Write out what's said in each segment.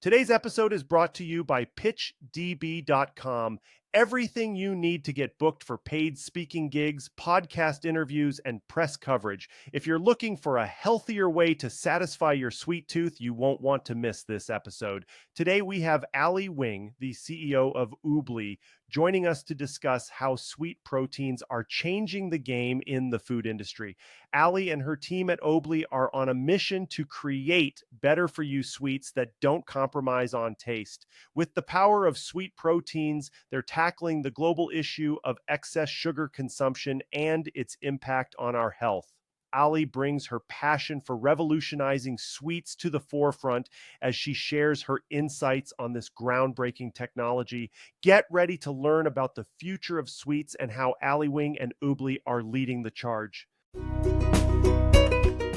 Today's episode is brought to you by pitchdb.com. Everything you need to get booked for paid speaking gigs, podcast interviews, and press coverage. If you're looking for a healthier way to satisfy your sweet tooth, you won't want to miss this episode. Today we have Ali Wing, the CEO of OOBLI, joining us to discuss how sweet proteins are changing the game in the food industry. Ali and her team at OOBLI are on a mission to create better-for-you sweets that don't compromise on taste. With the power of sweet proteins, they're tackling the global issue of excess sugar consumption and its impact on our health. Ali brings her passion for revolutionizing sweets to the forefront as she shares her insights on this groundbreaking technology. Get ready to learn about the future of sweets and how Ali Wing and OOBLI are leading the charge.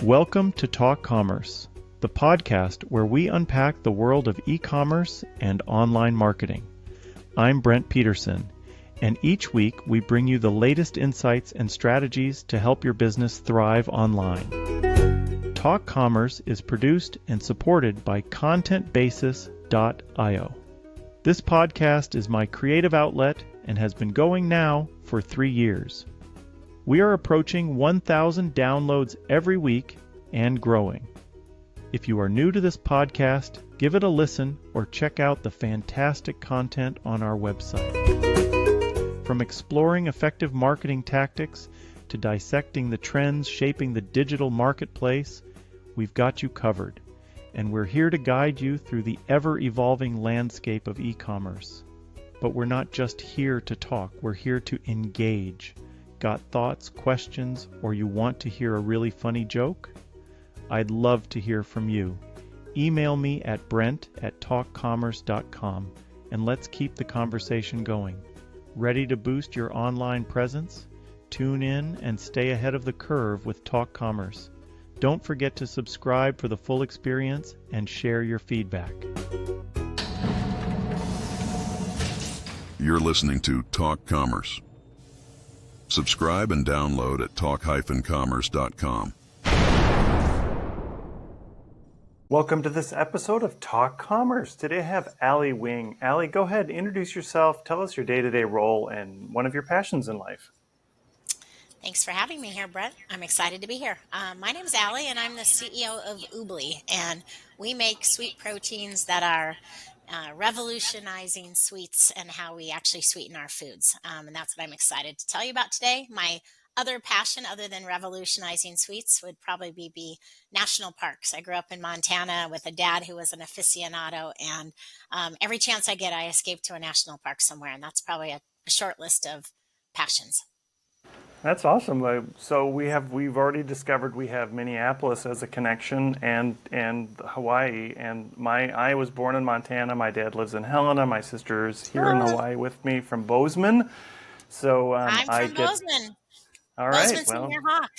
Welcome to Talk Commerce, the podcast where we unpack the world of e-commerce and online marketing. I'm Brent Peterson, and each week we bring you the latest insights and strategies to help your business thrive online. Talk Commerce is produced and supported by ContentBasis.io. This podcast is my creative outlet and has been going now for 3 years. We are approaching 1,000 downloads every week and growing. If you are new to this podcast, give it a listen or check out the fantastic content on our website. From exploring effective marketing tactics to dissecting the trends shaping the digital marketplace, we've got you covered, and we're here to guide you through the ever-evolving landscape of e-commerce. But we're not just here to talk, we're here to engage. Got thoughts, questions, or you want to hear a really funny joke? I'd love to hear from you. Email me at brent@talkcommerce.com and let's keep the conversation going. Ready to boost your online presence? Tune in and stay ahead of the curve with Talk Commerce. Don't forget to subscribe for the full experience and share your feedback. You're listening to Talk Commerce. Subscribe and download at talk-commerce.com. Welcome to this episode of Talk Commerce. Today I have Ali Wing. Ali, go ahead, introduce yourself, tell us your day-to-day role and one of your passions in life. Thanks for having me here, Brett. I'm excited to be here. My name is Ali, and I'm the CEO of OOBLI, and we make sweet proteins that are revolutionizing sweets and how we actually sweeten our foods. And that's what I'm excited to tell you about today. My other passion, other than revolutionizing sweets, would probably be national parks. I grew up in Montana with a dad who was an aficionado, and every chance I get, I escape to a national park somewhere, and that's probably a short list of passions. That's awesome. So we've already discovered we have Minneapolis as a connection and Hawaii. And I was born in Montana. My dad lives in Helena. My sister's here in Hawaii with me from Bozeman. So I'm from Bozeman. All right. Bozeman's Well, in your hawk.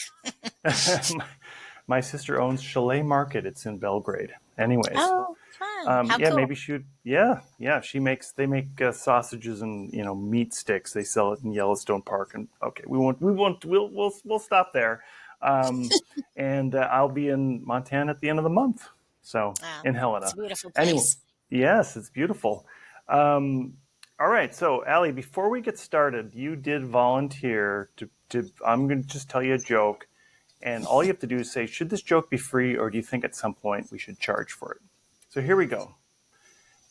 my sister owns Chalet Market. It's in Belgrade. Anyways. Oh, fun. How cool. Maybe she would. Yeah. They make sausages and meat sticks. They sell it in Yellowstone Park. And okay, we'll stop there. And I'll be in Montana at the end of the month. So in Helena. It's a beautiful place. Anyway, yes, it's beautiful. All right. So Ali, before we get started, you did volunteer to I'm going to just tell you a joke. And all you have to do is say, should this joke be free, or do you think at some point we should charge for it? So here we go.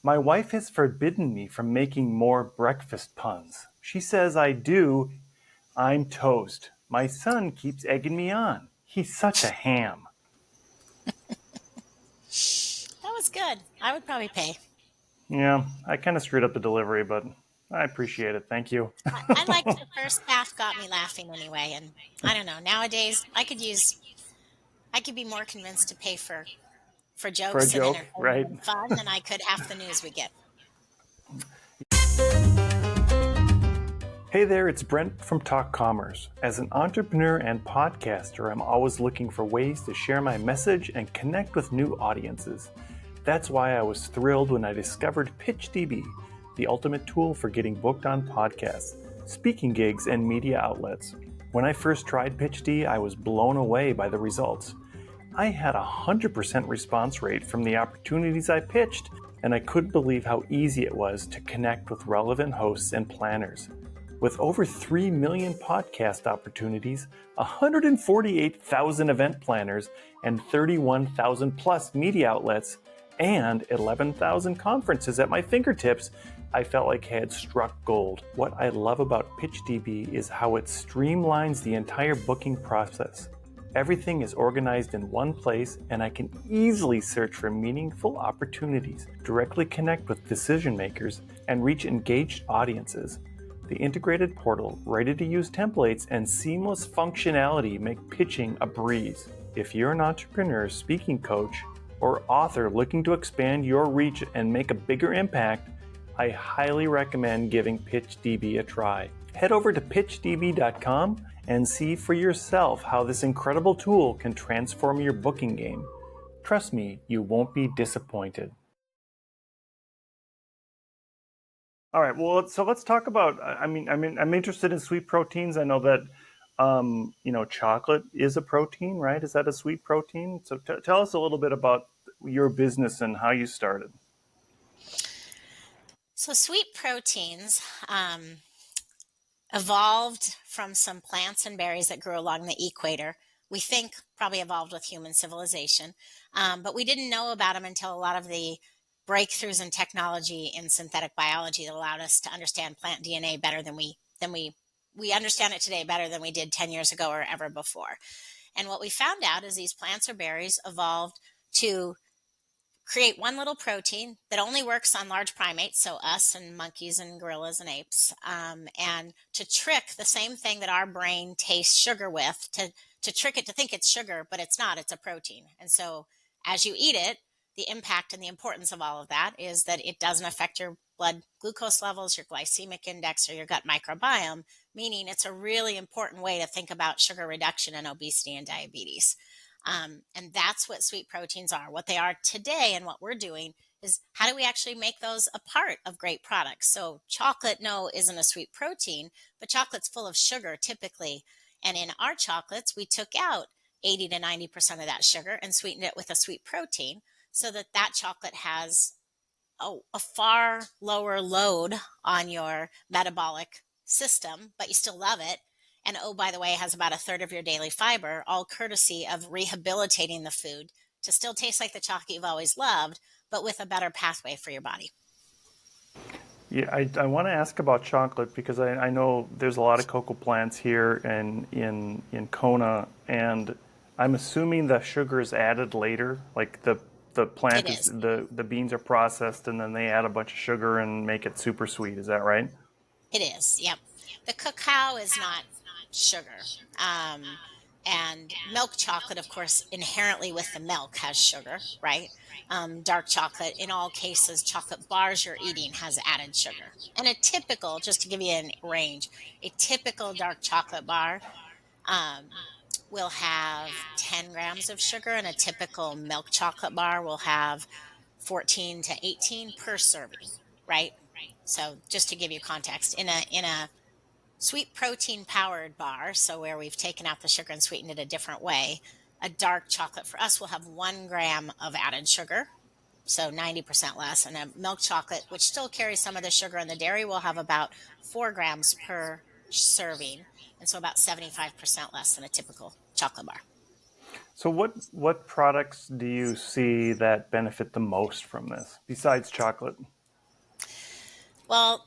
My wife has forbidden me from making more breakfast puns. She says I do. I'm toast. My son keeps egging me on. He's such a ham. That was good. I would probably pay. Yeah, I kind of screwed up the delivery, but I appreciate it. Thank you. I like the first half got me laughing anyway. And I don't know, nowadays I could be more convinced to pay for jokes For a joke, and right? fun than I could half the news we get. Hey there, it's Brent from Talk Commerce. As an entrepreneur and podcaster, I'm always looking for ways to share my message and connect with new audiences. That's why I was thrilled when I discovered PitchDB, the ultimate tool for getting booked on podcasts, speaking gigs, and media outlets. When I first tried PitchD, I was blown away by the results. I had a 100% response rate from the opportunities I pitched, and I couldn't believe how easy it was to connect with relevant hosts and planners. With over 3 million podcast opportunities, 148,000 event planners, and 31,000 plus media outlets, and 11,000 conferences at my fingertips, I felt like I had struck gold. What I love about PitchDB is how it streamlines the entire booking process. Everything is organized in one place, and I can easily search for meaningful opportunities, directly connect with decision makers, and reach engaged audiences. The integrated portal, ready-to-use templates, and seamless functionality make pitching a breeze. If you're an entrepreneur, speaking coach, or author looking to expand your reach and make a bigger impact, I highly recommend giving PitchDB a try. Head over to pitchdb.com and see for yourself how this incredible tool can transform your booking game. Trust me, you won't be disappointed. All right, well, so let's talk about. I'm interested in sweet proteins. I know that, chocolate is a protein, right? Is that a sweet protein? So tell us a little bit about your business and how you started. So, sweet proteins evolved from some plants and berries that grew along the equator. We think probably evolved with human civilization, but we didn't know about them until a lot of the breakthroughs in technology in synthetic biology that allowed us to understand plant DNA better than we understand it today better than we did 10 years ago or ever before. And what we found out is these plants or berries evolved to create one little protein that only works on large primates, so us and monkeys and gorillas and apes, and to trick the same thing that our brain tastes sugar with, to trick it to think it's sugar, but it's not, it's a protein. And so as you eat it, the impact and the importance of all of that is that it doesn't affect your blood glucose levels, your glycemic index, or your gut microbiome, meaning it's a really important way to think about sugar reduction and obesity and diabetes. And that's what sweet proteins are. What they are today and what we're doing is how do we actually make those a part of great products? So chocolate, no, isn't a sweet protein, but chocolate's full of sugar typically. And in our chocolates, we took out 80 to 90% of that sugar and sweetened it with a sweet protein so that that chocolate has a far lower load on your metabolic system, but you still love it. And oh, by the way, it has about a third of your daily fiber, all courtesy of rehabilitating the food to still taste like the chocolate you've always loved, but with a better pathway for your body. Yeah, I want to ask about chocolate because I know there's a lot of cocoa plants here and in Kona, and I'm assuming the sugar is added later, like the plant It is. the beans are processed and then they add a bunch of sugar and make it super sweet. Is that right? It is. Yep. The cacao is not sugar. And milk chocolate, of course, inherently with the milk has sugar, right? Dark chocolate, in all cases, chocolate bars you're eating has added sugar. And a typical, just to give you a range, a typical dark chocolate bar um, will have 10 grams of sugar, and a typical milk chocolate bar will have 14 to 18 per serving, right? So just to give you context, in a sweet protein powered bar, so where we've taken out the sugar and sweetened it a different way, a dark chocolate for us will have 1 gram of added sugar, so 90% less. And a milk chocolate, which still carries some of the sugar and the dairy, will have about 4 grams per serving. And so about 75% less than a typical chocolate bar. So what products do you see that benefit the most from this besides chocolate? Well,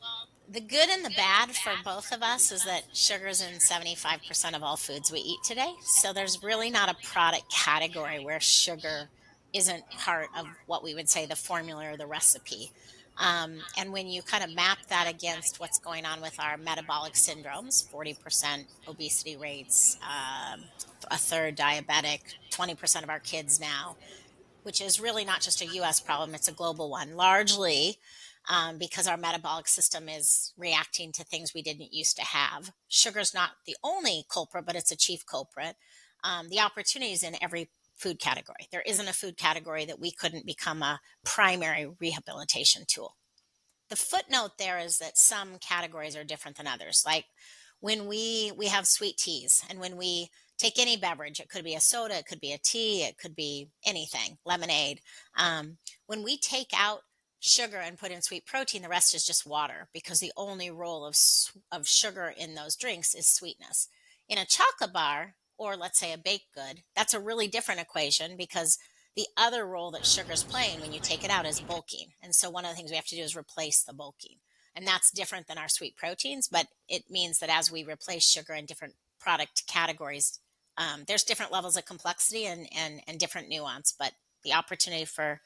the good and the bad for both of us is that sugar's in 75% of all foods we eat today. So there's really not a product category where sugar isn't part of what we would say the formula or the recipe. And when you kind of map that against what's going on with our metabolic syndromes, 40% obesity rates, a third diabetic, 20% of our kids now, which is really not just a US problem, it's a global one, largely because our metabolic system is reacting to things we didn't used to have. Sugar's not the only culprit, but it's a chief culprit. The opportunity is in every food category. There isn't a food category that we couldn't become a primary rehabilitation tool. The footnote there is that some categories are different than others. Like when we have sweet teas, and when we take any beverage, it could be a soda, it could be a tea, it could be anything, lemonade. When we take out sugar and put in sweet protein, the rest is just water, because the only role of sugar in those drinks is sweetness. In a chocolate bar, or let's say a baked good, that's a really different equation, because the other role that sugar is playing when you take it out is bulking. And so one of the things we have to do is replace the bulking. And that's different than our sweet proteins, but it means that as we replace sugar in different product categories, there's different levels of complexity and different nuance, but the opportunity for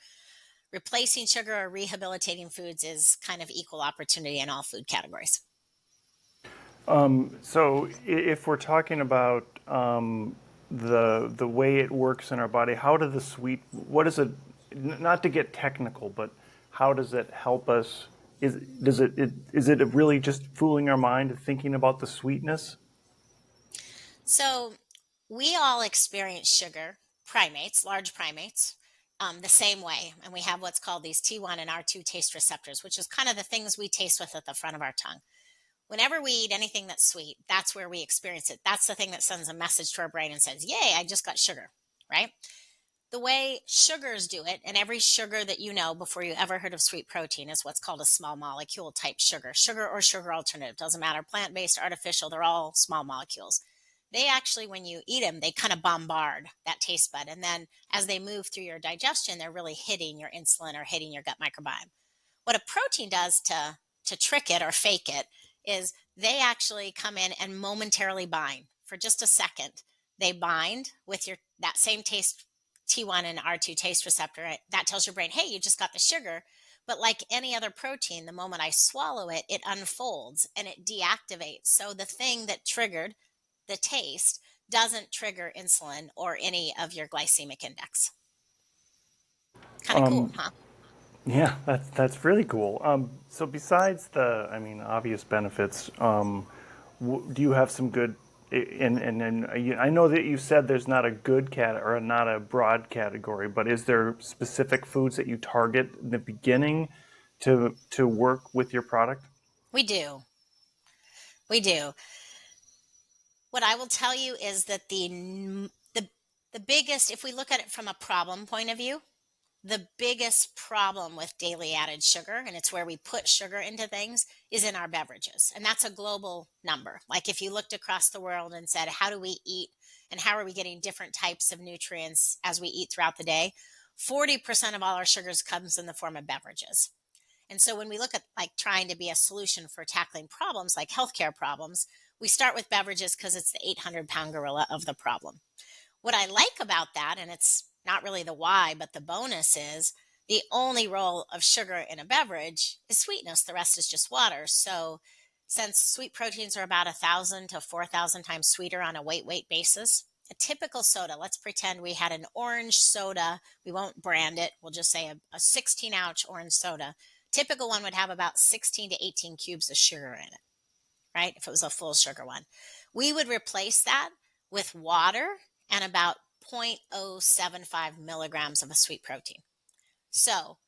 replacing sugar or rehabilitating foods is kind of equal opportunity in all food categories. So if we're talking about the way it works in our body, how do the sweet, what is it, not to get technical, but how does it help us? Is it really just fooling our mind thinking about the sweetness? So we all experience sugar, primates, large primates, the same way. And we have what's called these T1 and R2 taste receptors, which is kind of the things we taste with at the front of our tongue. Whenever we eat anything that's sweet, that's where we experience it. That's the thing that sends a message to our brain and says, yay, I just got sugar, right? The way sugars do it, and every sugar that you know before you ever heard of sweet protein is what's called a small molecule type sugar. Sugar or sugar alternative, doesn't matter, plant based, artificial, they're all small molecules. They actually, when you eat them, they kind of bombard that taste bud. And then as they move through your digestion, they're really hitting your insulin or hitting your gut microbiome. What a protein does to trick it or fake it is they actually come in and momentarily bind for just a second. They bind with your that same taste T1 and R2 taste receptor. That tells your brain, hey, you just got the sugar. But like any other protein, the moment I swallow it, it unfolds and it deactivates. So the thing that triggered the taste doesn't trigger insulin or any of your glycemic index. Kind of cool, huh? Yeah, that's really cool. So besides the, I mean, obvious benefits, do you have some good? I know that you said there's not a good cat or not a broad category, but is there specific foods that you target in the beginning to work with your product? We do. We do. What I will tell you is that the biggest, if we look at it from a problem point of view, the biggest problem with daily added sugar, and it's where we put sugar into things, is in our beverages. And that's a global number. Like if you looked across the world and said, how do we eat and how are we getting different types of nutrients as we eat throughout the day? 40% of all our sugars comes in the form of beverages. And so when we look at like trying to be a solution for tackling problems like healthcare problems, we start with beverages because it's the 800-pound gorilla of the problem. What I like about that, and it's not really the why, but the bonus is the only role of sugar in a beverage is sweetness. The rest is just water. So since sweet proteins are about 1,000 to 4,000 times sweeter on a weight basis, a typical soda, let's pretend we had an orange soda. We won't brand it. We'll just say a 16-ounce orange soda. Typical one would have about 16 to 18 cubes of sugar in it, right? If it was a full sugar one. We would replace that with water and about 0.075 milligrams of a sweet protein. So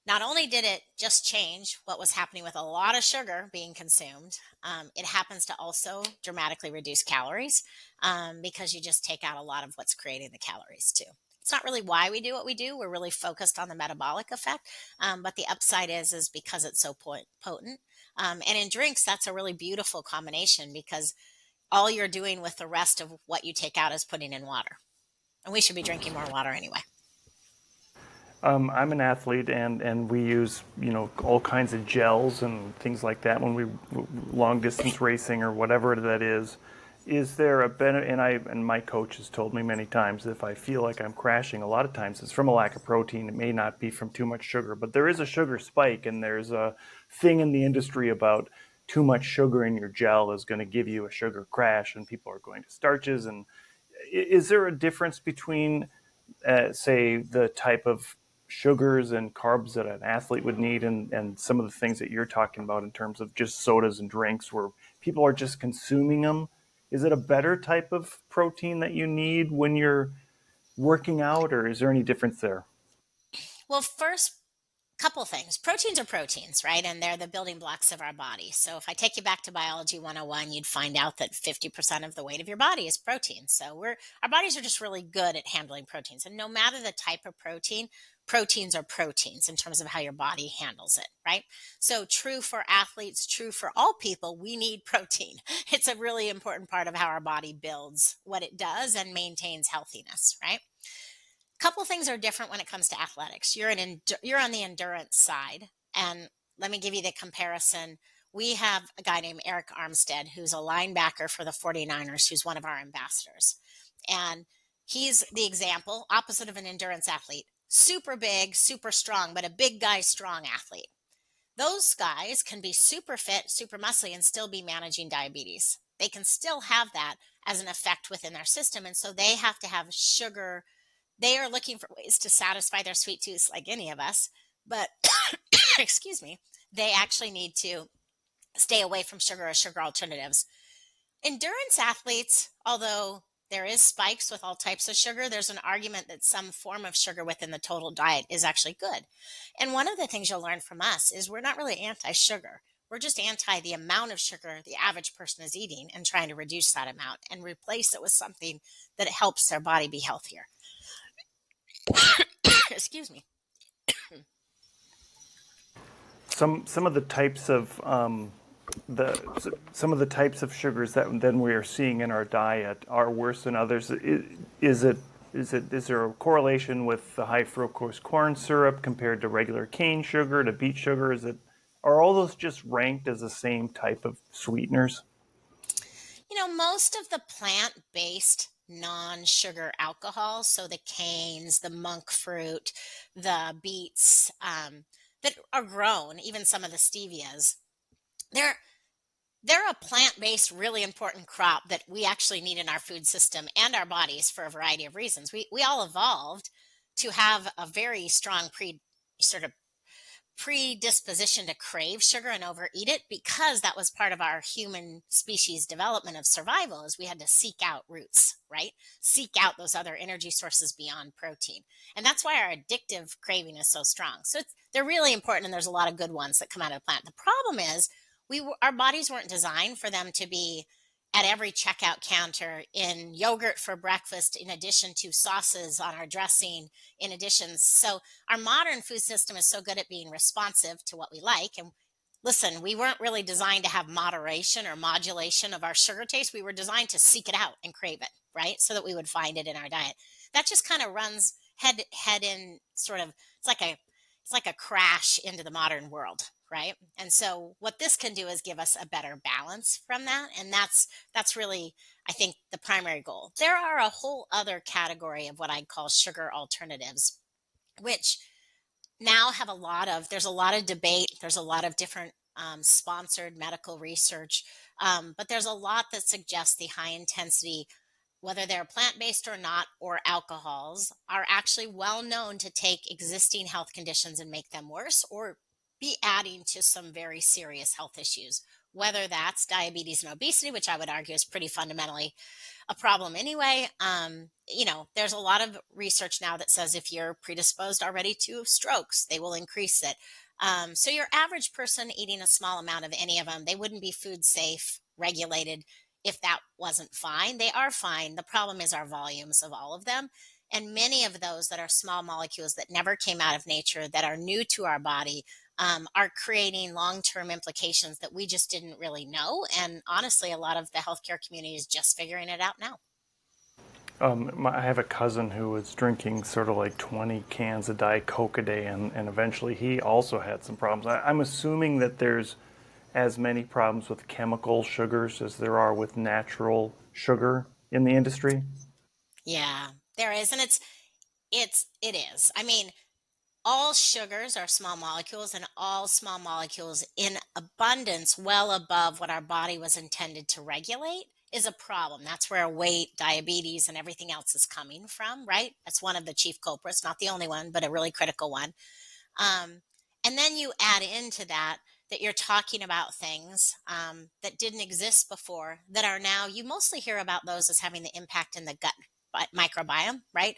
not only did it just change what was happening with a lot of sugar being consumed, it happens to also dramatically reduce calories because you just take out a lot of what's creating the calories too. It's not really why we do what we do. We're really focused on the metabolic effect, but the upside is because it's so potent. And in drinks, that's a really beautiful combination because all you're doing with the rest of what you take out is putting in water. And we should be drinking more water anyway. I'm an athlete, and we use all kinds of gels and things like that when we long distance racing or whatever that is. Is there a benefit? And my coach has told me many times that if I feel like I'm crashing, a lot of times it's from a lack of protein. It may not be from too much sugar, but there is a sugar spike, and there's a thing in the industry about too much sugar in your gel is going to give you a sugar crash, and people are going to starches. And is there a difference between, say, the type of sugars and carbs that an athlete would need and some of the things that you're talking about in terms of just sodas and drinks where people are just consuming them? Is it a better type of protein that you need when you're working out, or is there any difference there? Well, first, couple things. Proteins are proteins, right? And they're the building blocks of our body. So if I take you back to biology 101, you'd find out that 50% of the weight of your body is protein. So our bodies are just really good at handling proteins. And no matter the type of protein, proteins are proteins in terms of how your body handles it, right? So true for athletes, true for all people, we need protein. It's a really important part of how our body builds what it does and maintains healthiness, right? Couple things are different when it comes to athletics. You're on the endurance side, and let me give you the comparison. We have a guy named Eric Armstead who's a linebacker for the 49ers, who's one of our ambassadors. And he's the example opposite of an endurance athlete. Super big, super strong, but a big guy, strong athlete. Those guys can be super fit, super muscly, and still be managing diabetes. They can still have that as an effect within their system. And so they have to have sugar. They are looking for ways to satisfy their sweet tooth like any of us. But, excuse me, they actually need to stay away from sugar or sugar alternatives. Endurance athletes, although there is spikes with all types of sugar, there's an argument that some form of sugar within the total diet is actually good. And one of the things you'll learn from us is we're not really anti-sugar. We're just anti the amount of sugar the average person is eating and trying to reduce that amount and replace it with something that helps their body be healthier. Excuse me. Some of the types of some of the types of sugars that then we are seeing in our diet are worse than others. Is there a correlation with the high fructose corn syrup compared to regular cane sugar to beet sugar? Are all those just ranked as the same type of sweeteners? Most of the plant-based non-sugar alcohols, so the canes, the monk fruit, the beets, that are grown, even some of the stevias, they're they're a plant-based, really important crop that we actually need in our food system and our bodies for a variety of reasons. We all evolved to have a very strong sort of predisposition to crave sugar and overeat it because that was part of our human species development of survival is we had to seek out roots, right? Seek out those other energy sources beyond protein. And that's why our addictive craving is so strong. So they're really important, and there's a lot of good ones that come out of the plant. The problem is our bodies weren't designed for them to be at every checkout counter in yogurt for breakfast in addition to sauces on our dressing in addition. So our modern food system is so good at being responsive to what we like. And listen, we weren't really designed to have moderation or modulation of our sugar taste. We were designed to seek it out and crave it, right? So that we would find it in our diet. That just kind of runs head in sort of, it's like a crash into the modern world, right? And so what this can do is give us a better balance from that. And that's really, I think, the primary goal. There are a whole other category of what I'd call sugar alternatives, which now have there's a lot of debate. There's a lot of different sponsored medical research, but there's a lot that suggests the high intensity, whether they're plant-based or not, or alcohols, are actually well known to take existing health conditions and make them worse or be adding to some very serious health issues, whether that's diabetes and obesity, which I would argue is pretty fundamentally a problem anyway. There's a lot of research now that says if you're predisposed already to strokes, they will increase it. So your average person eating a small amount of any of them, they wouldn't be food safe, regulated if that wasn't fine. They are fine. The problem is our volumes of all of them. And many of those that are small molecules that never came out of nature, that are new to our body, are creating long-term implications that we just didn't really know. And honestly, a lot of the healthcare community is just figuring it out now. I have a cousin who was drinking sort of like 20 cans of Diet Coke a day, and eventually he also had some problems. I'm assuming that there's as many problems with chemical sugars as there are with natural sugar in the industry. Yeah, there is. And it is. I mean, all sugars are small molecules, and all small molecules in abundance, well above what our body was intended to regulate, is a problem. That's where weight, diabetes, and everything else is coming from, right? That's one of the chief culprits, not the only one, but a really critical one. Um, and then you add into that you're talking about things that didn't exist before that are now, you mostly hear about those as having the impact in the gut microbiome, right?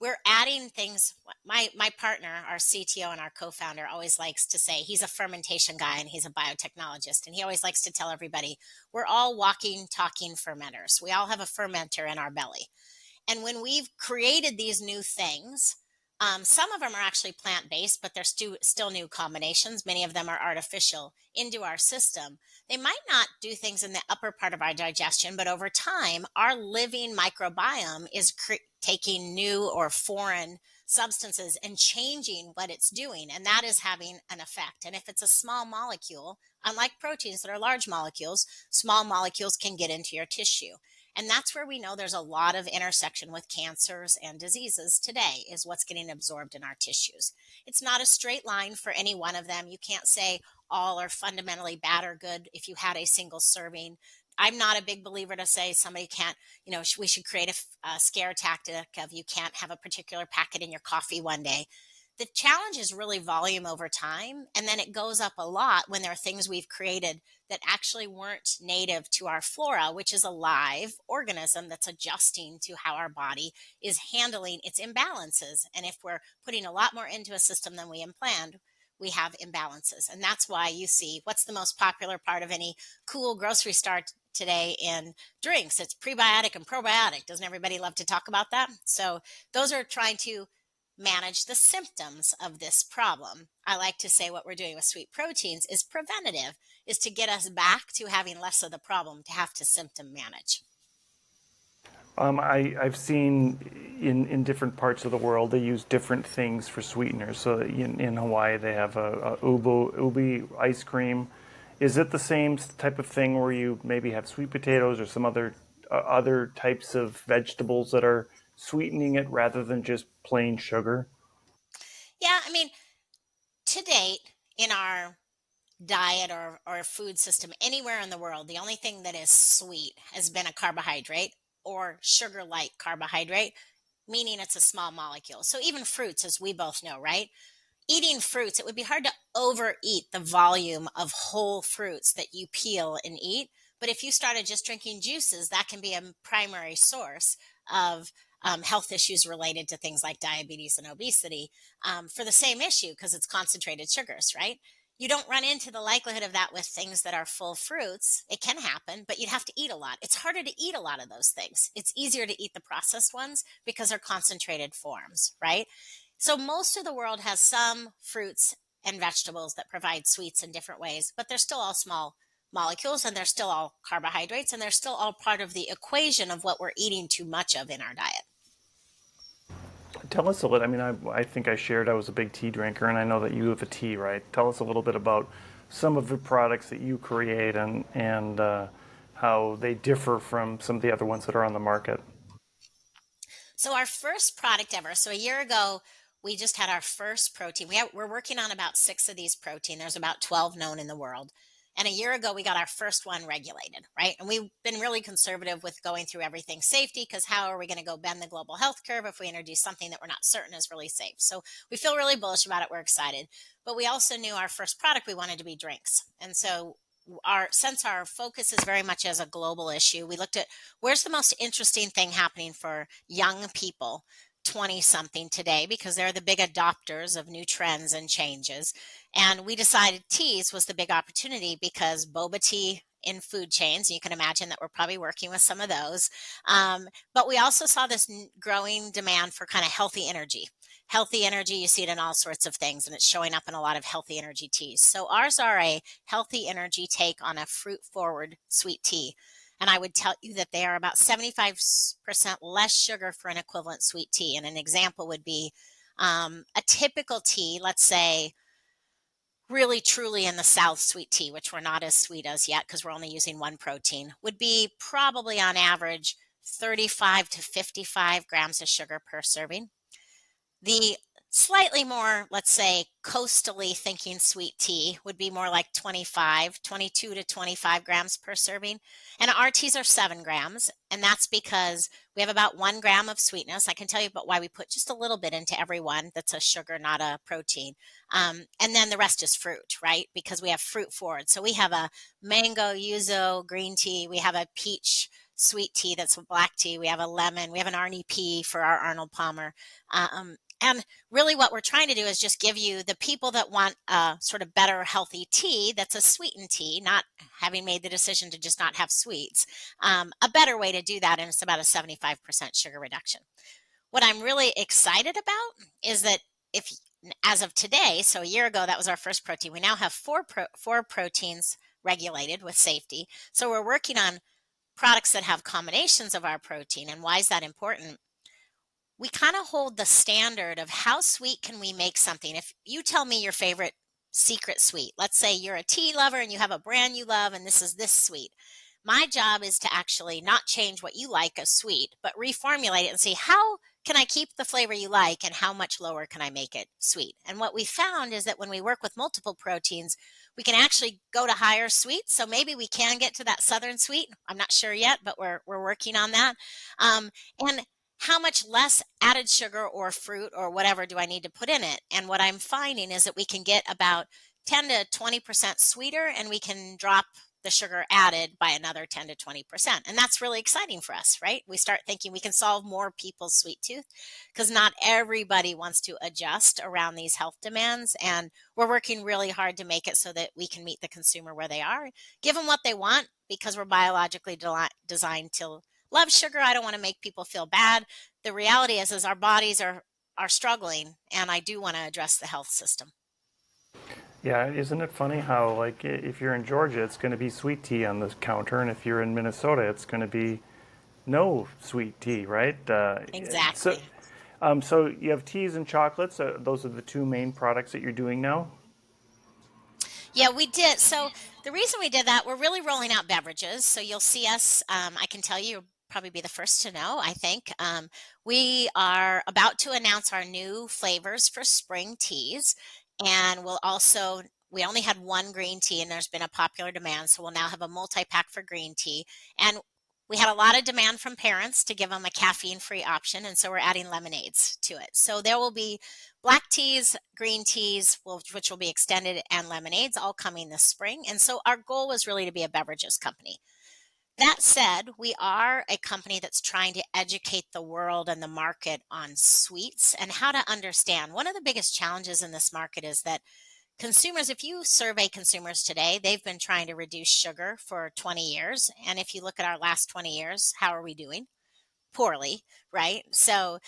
We're adding things. My partner, our CTO and our co-founder, always likes to say he's a fermentation guy and he's a biotechnologist. And he always likes to tell everybody we're all walking, talking fermenters. We all have a fermenter in our belly. And when we've created these new things, Some of them are actually plant based, but they're still new combinations. Many of them are artificial into our system. They might not do things in the upper part of our digestion, but over time, our living microbiome is taking new or foreign substances and changing what it's doing. And that is having an effect. And if it's a small molecule, unlike proteins that are large molecules, small molecules can get into your tissue. And that's where we know there's a lot of intersection with cancers and diseases today, is what's getting absorbed in our tissues. It's not a straight line for any one of them. You can't say all are fundamentally bad or good if you had a single serving. I'm not a big believer to say somebody can't, we should create a scare tactic of you can't have a particular packet in your coffee one day. The challenge is really volume over time. And then it goes up a lot when there are things we've created that actually weren't native to our flora, which is a live organism that's adjusting to how our body is handling its imbalances. And if we're putting a lot more into a system than we planned, we have imbalances. And that's why you see what's the most popular part of any cool grocery store today in drinks. It's prebiotic and probiotic. Doesn't everybody love to talk about that? So those are trying to manage the symptoms of this problem. I like to say what we're doing with sweet proteins is preventative, is to get us back to having less of the problem to have to symptom manage. I've seen in different parts of the world they use different things for sweeteners. So in Hawaii they have a ubi ice cream. Is it the same type of thing where you maybe have sweet potatoes or some other types of vegetables that are sweetening it rather than just plain sugar? Yeah, I mean, to date in our diet or food system anywhere in the world, the only thing that is sweet has been a carbohydrate or sugar like carbohydrate, meaning it's a small molecule. So even fruits, as we both know, right? Eating fruits, it would be hard to overeat the volume of whole fruits that you peel and eat. But if you started just drinking juices, that can be a primary source of health issues related to things like diabetes and obesity for the same issue because it's concentrated sugars, right? You don't run into the likelihood of that with things that are full fruits. It can happen, but you'd have to eat a lot. It's harder to eat a lot of those things. It's easier to eat the processed ones because they're concentrated forms, right? So most of the world has some fruits and vegetables that provide sweets in different ways, but they're still all small molecules and they're still all carbohydrates and they're still all part of the equation of what we're eating too much of in our diet. Tell us a little. I mean, I think I shared I was a big tea drinker, and I know that you have a tea, right? Tell us a little bit about some of the products that you create and how they differ from some of the other ones that are on the market. So our first product ever, so a year ago, we just had our first protein. We're working on about 6 of these protein. There's about 12 known in the world. And a year ago, we got our first one regulated, right? And we've been really conservative with going through everything safety because how are we going to go bend the global health curve if we introduce something that we're not certain is really safe? So we feel really bullish about it. We're excited. But we also knew our first product we wanted to be drinks. And so since our focus is very much as a global issue, we looked at where's the most interesting thing happening for young people 20 something today because they're the big adopters of new trends and changes. And we decided teas was the big opportunity because boba tea in food chains, you can imagine that we're probably working with some of those. But we also saw this growing demand for kind of healthy energy. Healthy energy, you see it in all sorts of things, and it's showing up in a lot of healthy energy teas. So ours are a healthy energy take on a fruit forward sweet tea. And I would tell you that they are about 75% less sugar for an equivalent sweet tea. And an example would be a typical tea, let's say, really truly in the South sweet tea, which we're not as sweet as yet because we're only using one protein, would be probably on average 35 to 55 grams of sugar per serving. The slightly more, let's say, coastally thinking sweet tea would be more like 22 to 25 grams per serving. And our teas are 7 grams. And that's because we have about 1 gram of sweetness. I can tell you about why we put just a little bit into every one. That's a sugar, not a protein. And then the rest is fruit, right? Because we have fruit forward. So we have a mango, yuzu, green tea. We have a peach sweet tea that's a black tea. We have a lemon. We have an Arnie P for our Arnold Palmer. And really what we're trying to do is just give you the people that want a sort of better healthy tea that's a sweetened tea, not having made the decision to just not have sweets, a better way to do that. And it's about a 75% sugar reduction. What I'm really excited about is that if as of today, so a year ago, that was our first protein. We now have four proteins regulated with safety. So we're working on products that have combinations of our protein. And why is that important? We kind of hold the standard of how sweet can we make something. If you tell me your favorite secret sweet, let's say you're a tea lover and you have a brand you love and this is this sweet. My job is to actually not change what you like as sweet, but reformulate it and see how can I keep the flavor you like and how much lower can I make it sweet. And what we found is that when we work with multiple proteins, we can actually go to higher sweets. So maybe we can get to that southern sweet. I'm not sure yet, but we're working on that. And how much less added sugar or fruit or whatever do I need to put in it? And what I'm finding is that we can get about 10 to 20% sweeter and we can drop the sugar added by another 10 to 20%. And that's really exciting for us, right? We start thinking we can solve more people's sweet tooth because not everybody wants to adjust around these health demands. And we're working really hard to make it so that we can meet the consumer where they are, give them what they want because we're biologically designed to love sugar. I don't want to make people feel bad. The reality is our bodies are struggling, and I do want to address the health system. Yeah, isn't it funny how, like, if you're in Georgia, it's going to be sweet tea on the counter, and if you're in Minnesota, it's going to be no sweet tea, right? So, Exactly. so you have teas and chocolates. Those are the two main products that you're doing now. Yeah, we did. So the reason we did that, we're really rolling out beverages. So you'll see us. I can tell you, you'll probably be the first to know. I think we are about to announce our new flavors for spring teas, and we'll also. We only had one green tea, and there's been a popular demand, so we'll now have a multi-pack for green tea. And we had a lot of demand from parents to give them a caffeine-free option, and so we're adding lemonades to it. So there will be black teas, green teas, which will be extended, and lemonades all coming this spring. And so our goal was really to be a beverages company. That said, we are a company that's trying to educate the world and the market on sweets and how to understand. One of the biggest challenges in this market is that consumers, if you survey consumers today, they've been trying to reduce sugar for 20 years. And if you look at our last 20 years, how are we doing? Poorly, right? So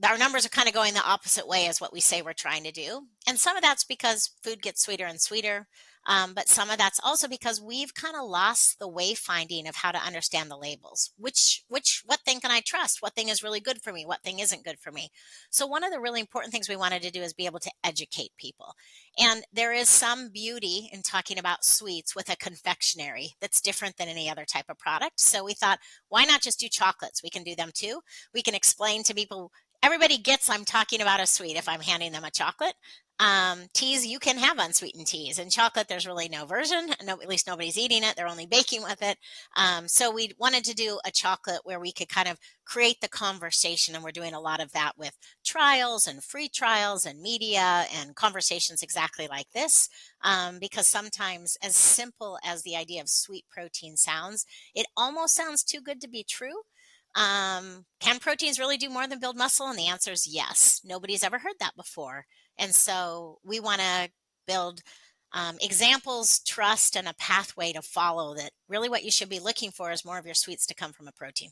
our numbers are kind of going the opposite way as what we say we're trying to do. And some of that's because food gets sweeter and sweeter. But some of that's also because we've kind of lost the wayfinding of how to understand the labels. What thing can I trust? What thing is really good for me? What thing isn't good for me? So one of the really important things we wanted to do is be able to educate people. And there is some beauty in talking about sweets with a confectionery that's different than any other type of product. So we thought, why not just do chocolates? We can do them too. We can explain to people. Everybody gets I'm talking about a sweet if I'm handing them a chocolate. Teas, you can have unsweetened teas. And chocolate, there's really no version. No, at least nobody's eating it. They're only baking with it. So we wanted to do a chocolate where we could kind of create the conversation. And we're doing a lot of that with trials and free trials and media and conversations exactly like this. Because sometimes, as simple as the idea of sweet protein sounds, it almost sounds too good to be true. Can proteins really do more than build muscle? And the answer is yes. Nobody's ever heard that before. And so we want to build examples, trust, and a pathway to follow that really what you should be looking for is more of your sweets to come from a protein.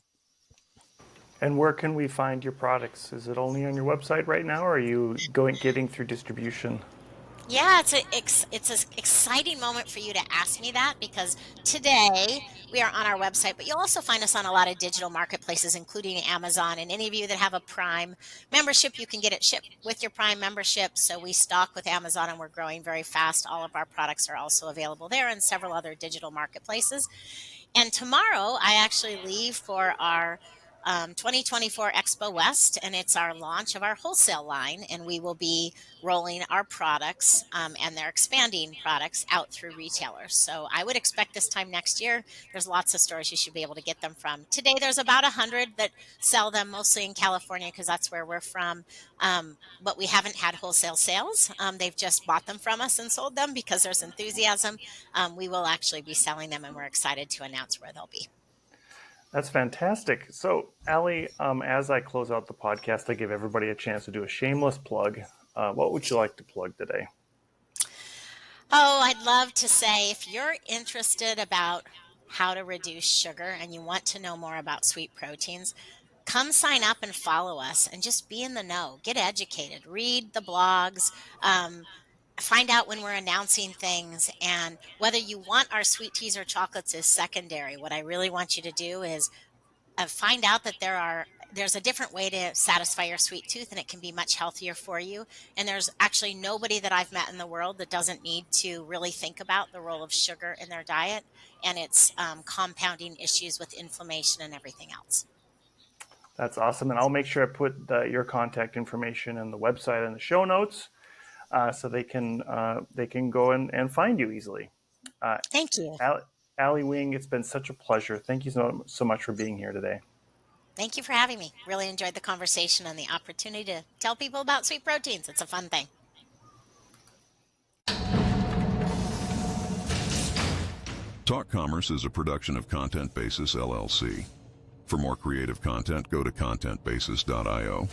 And where can we find your products? Is it only on your website right now, or are you getting through distribution? Yeah, it's an exciting moment for you to ask me that because today we are on our website, but you'll also find us on a lot of digital marketplaces, including Amazon. And any of you that have a Prime membership, you can get it shipped with your Prime membership. So we stock with Amazon and we're growing very fast. All of our products are also available there and several other digital marketplaces. And tomorrow, I actually leave for our 2024 Expo West, and it's our launch of our wholesale line. And we will be rolling our products and they're expanding products out through retailers. So I would expect this time next year, there's lots of stores you should be able to get them from. Today, there's about 100 that sell them, mostly in California, because that's where we're from. But we haven't had wholesale sales. They've just bought them from us and sold them because there's enthusiasm. We will actually be selling them, and we're excited to announce where they'll be. That's fantastic. So, Allie, as I close out the podcast, I give everybody a chance to do a shameless plug. What would you like to plug today? Oh, I'd love to say if you're interested about how to reduce sugar and you want to know more about sweet proteins, come sign up and follow us and just be in the know, get educated, read the blogs, find out when we're announcing things. And whether you want our sweet teas or chocolates is secondary. What I really want you to do is find out that there's a different way to satisfy your sweet tooth, and it can be much healthier for you. And there's actually nobody that I've met in the world that doesn't need to really think about the role of sugar in their diet and its compounding issues with inflammation and everything else. That's awesome. And I'll make sure I put your contact information and the website in the show notes, so they can go and find you easily. Thank you. Allie Wing, it's been such a pleasure. Thank you so much for being here today. Thank you for having me. Really enjoyed the conversation and the opportunity to tell people about sweet proteins. It's a fun thing. Talk Commerce is a production of Content Basis, LLC. For more creative content, go to contentbasis.io.